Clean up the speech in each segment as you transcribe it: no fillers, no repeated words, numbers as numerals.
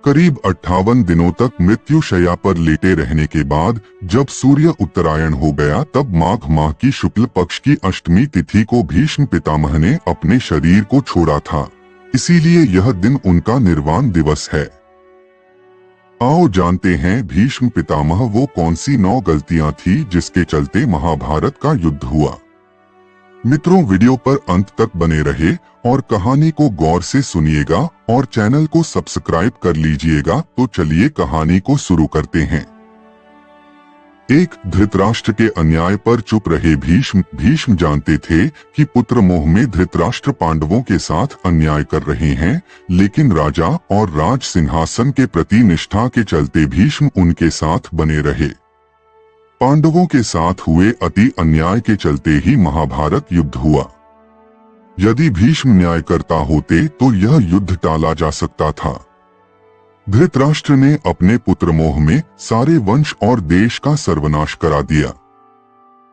करीब 58 दिनों तक मृत्युशैया पर लेटे रहने के बाद जब सूर्य उत्तरायण हो गया तब माघ माह की शुक्ल पक्ष की अष्टमी तिथि को भीष्म पितामह ने अपने शरीर को छोड़ा था। इसीलिए यह दिन उनका निर्वाण दिवस है। आओ जानते हैं भीष्म पितामह वो कौन सी 9 गलतियां थी जिसके चलते महाभारत का युद्ध हुआ। मित्रों, वीडियो पर अंत तक बने रहे और कहानी को गौर से सुनिएगा और चैनल को सब्सक्राइब कर लीजिएगा। तो चलिए कहानी को शुरू करते हैं। एक, धृतराष्ट्र के अन्याय पर चुप रहे भीष्म जानते थे कि पुत्र मोह में धृतराष्ट्र पांडवों के साथ अन्याय कर रहे हैं, लेकिन राजा और राज सिंहासन के प्रति निष्ठा के चलते भीष्म उनके साथ बने रहे। पांडवों के साथ हुए अति अन्याय के चलते ही महाभारत युद्ध हुआ। यदि भीष्म न्याय करता होते तो यह युद्ध टाला जा सकता था। धृतराष्ट्र ने अपने पुत्र मोह में सारे वंश और देश का सर्वनाश करा दिया।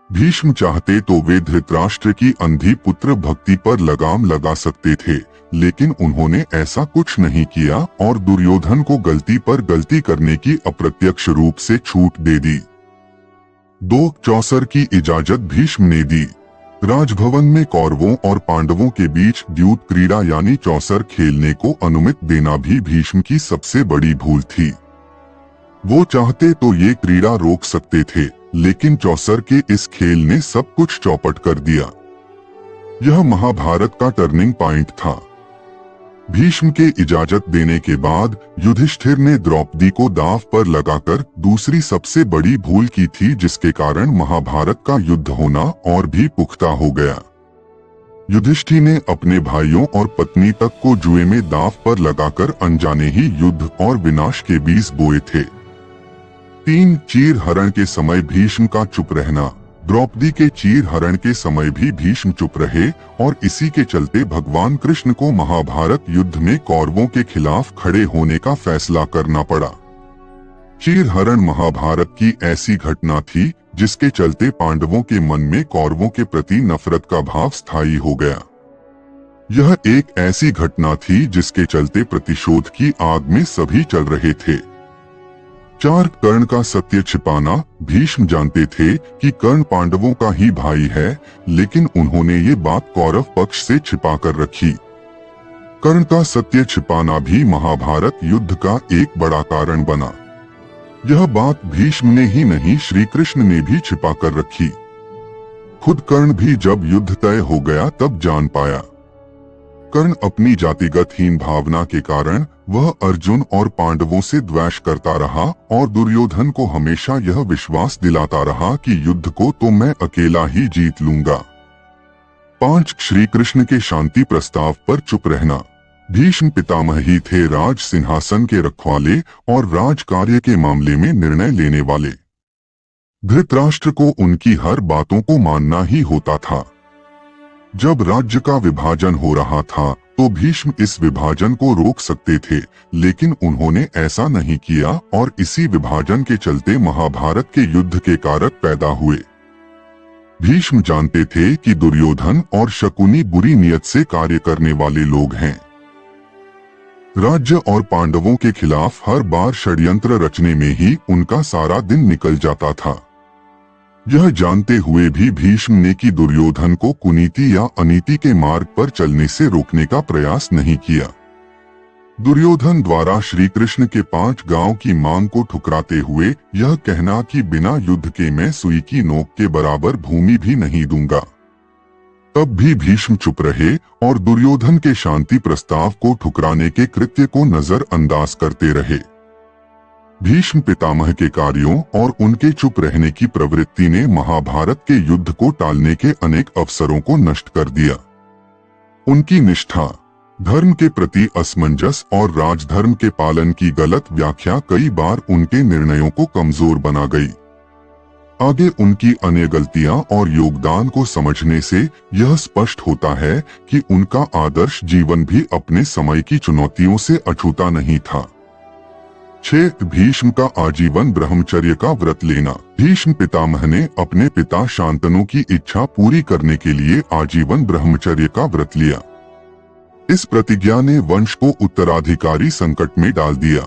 भीष्म चाहते तो वे धृतराष्ट्र की अंधी पुत्र भक्ति पर लगाम लगा सकते थे, लेकिन उन्होंने ऐसा कुछ नहीं किया और दुर्योधन को गलती पर गलती करने की अप्रत्यक्ष रूप से छूट दे दी। 2, चौसर की इजाजत भीष्म ने दी। राजभवन में कौरवों और पांडवों के बीच द्यूत क्रीड़ा यानी चौसर खेलने को अनुमति देना भी भीष्म की सबसे बड़ी भूल थी। वो चाहते तो ये क्रीड़ा रोक सकते थे, लेकिन चौसर के इस खेल ने सब कुछ चौपट कर दिया। यह महाभारत का टर्निंग पॉइंट था। भीष्म के इजाजत देने के बाद युधिष्ठिर ने द्रौपदी को दांव पर लगाकर दूसरी सबसे बड़ी भूल की थी, जिसके कारण महाभारत का युद्ध होना और भी पुख्ता हो गया। युधिष्ठिर ने अपने भाइयों और पत्नी तक को जुए में दांव पर लगाकर अनजाने ही युद्ध और विनाश के बीज बोए थे। 3, चीर हरण के समय भीष्म का चुप रहना। द्रौपदी के चीर हरण के समय भी भीष्म चुप रहे और इसी के चलते भगवान कृष्ण को महाभारत युद्ध में कौरवों के खिलाफ खड़े होने का फैसला करना पड़ा। चीर हरण महाभारत की ऐसी घटना थी जिसके चलते पांडवों के मन में कौरवों के प्रति नफरत का भाव स्थायी हो गया। यह एक ऐसी घटना थी जिसके चलते प्रतिशोध की आग में सभी चल रहे थे। 4, कर्ण का सत्य छिपाना। भीष्म जानते थे कि कर्ण पांडवों का ही भाई है, लेकिन उन्होंने ये बात कौरव पक्ष से छिपा कर रखी। कर्ण का सत्य छिपाना भी महाभारत युद्ध का एक बड़ा कारण बना। यह बात भीष्म ने ही नहीं, श्री कृष्ण ने भी छिपा कर रखी। खुद कर्ण भी जब युद्ध तय हो गया तब जान पाया। कर्ण अपनी जातिगत हीन भावना के कारण वह अर्जुन और पांडवों से द्वेष करता रहा और दुर्योधन को हमेशा यह विश्वास दिलाता रहा कि युद्ध को तो मैं अकेला ही जीत लूंगा। 5, श्री कृष्ण के शांति प्रस्ताव पर चुप रहना। भीष्म पितामह ही थे राज सिंहासन के रखवाले और राज कार्य के मामले में निर्णय लेने वाले। धृतराष्ट्र को उनकी हर बातों को मानना ही होता था। जब राज्य का विभाजन हो रहा था तो भीष्म इस विभाजन को रोक सकते थे, लेकिन उन्होंने ऐसा नहीं किया और इसी विभाजन के चलते महाभारत के युद्ध के कारक पैदा हुए। भीष्म जानते थे कि दुर्योधन और शकुनी बुरी नियत से कार्य करने वाले लोग हैं। राज्य और पांडवों के खिलाफ हर बार षड्यंत्र रचने में ही उनका सारा दिन निकल जाता था। यह जानते हुए भी भीष्म ने कि दुर्योधन को कुनीति या अनीति के मार्ग पर चलने से रोकने का प्रयास नहीं किया। दुर्योधन द्वारा श्री कृष्ण के 5 गांव की मांग को ठुकराते हुए यह कहना कि बिना युद्ध के मैं सुई की नोक के बराबर भूमि भी नहीं दूंगा, तब भी भीष्म चुप रहे और दुर्योधन के शांति प्रस्ताव को ठुकराने के कृत्य को नजरअंदाज करते रहे। भीष्म पितामह के कार्यों और उनके चुप रहने की प्रवृत्ति ने महाभारत के युद्ध को टालने के अनेक अवसरों को नष्ट कर दिया। उनकी निष्ठा, धर्म के प्रति असमंजस और राजधर्म के पालन की गलत व्याख्या कई बार उनके निर्णयों को कमजोर बना गई। आगे उनकी अन्य गलतियां और योगदान को समझने से यह स्पष्ट होता है कि उनका आदर्श जीवन भी अपने समय की चुनौतियों से अछूता नहीं था। 6, भीष्म का आजीवन ब्रह्मचर्य का व्रत लेना। भीष्म पितामह ने अपने पिता शांतनु की इच्छा पूरी करने के लिए आजीवन ब्रह्मचर्य का व्रत लिया। इस प्रतिज्ञा ने वंश को उत्तराधिकारी संकट में डाल दिया।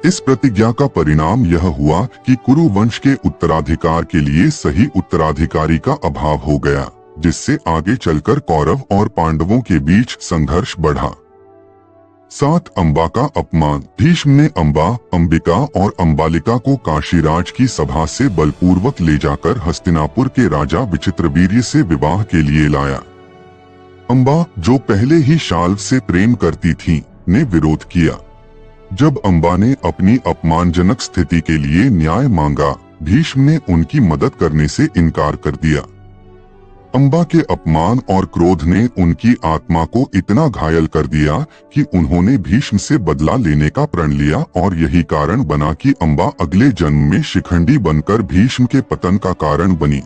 इस प्रतिज्ञा का परिणाम यह हुआ कि कुरु वंश के उत्तराधिकार के लिए सही उत्तराधिकारी का अभाव हो गया, जिससे आगे चलकर कौरव और पांडवों के बीच संघर्ष बढ़ा। 7 अम्बा का अपमान। भीष्म ने अम्बा, अंबिका और अंबालिका को काशीराज की सभा से बलपूर्वक ले जाकर हस्तिनापुर के राजा विचित्रवीर्य से विवाह के लिए लाया। अम्बा, जो पहले ही शाल्व से प्रेम करती थी, ने विरोध किया। जब अम्बा ने अपनी अपमानजनक स्थिति के लिए न्याय मांगा, भीष्म ने उनकी मदद करने से इनकार कर दिया। अम्बा के अपमान और क्रोध ने उनकी आत्मा को इतना घायल कर दिया कि उन्होंने भीष्म से बदला लेने का प्रण लिया और यही कारण बना कि अम्बा अगले जन्म में शिखंडी बनकर भीष्म के पतन का कारण बनी।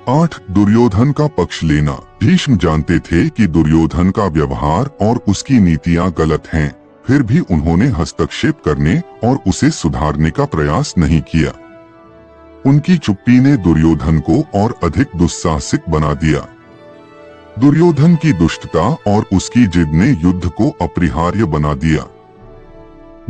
8 दुर्योधन का पक्ष लेना। भीष्म जानते थे कि दुर्योधन का व्यवहार और उसकी नीतियां गलत हैं, फिर भी उन्होंने हस्तक्षेप करने और उसे सुधारने का प्रयास नहीं किया। उनकी चुप्पी ने दुर्योधन को और अधिक दुस्साहसिक बना दिया। दुर्योधन की दुष्टता और उसकी जिद ने युद्ध को अपरिहार्य बना दिया।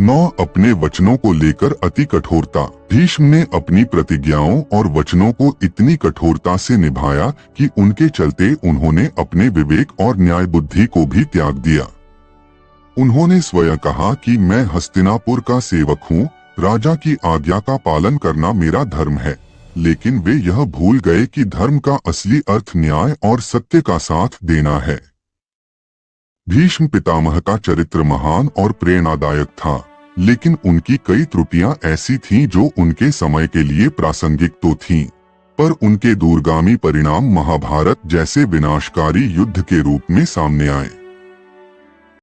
9 अपने वचनों को लेकर अति कठोरता। भीष्म ने अपनी प्रतिज्ञाओं और वचनों को इतनी कठोरता से निभाया कि उनके चलते उन्होंने अपने विवेक और न्याय बुद्धि को भी त्याग दिया। उन्होंने स्वयं कहा कि मैं हस्तिनापुर का सेवक हूँ, राजा की आज्ञा का पालन करना मेरा धर्म है, लेकिन वे यह भूल गए कि धर्म का असली अर्थ न्याय और सत्य का साथ देना है। भीष्म पितामह का चरित्र महान और प्रेरणादायक था, लेकिन उनकी कई त्रुटियां ऐसी थीं जो उनके समय के लिए प्रासंगिक तो थीं, पर उनके दूरगामी परिणाम महाभारत जैसे विनाशकारी युद्ध के रूप में सामने आए।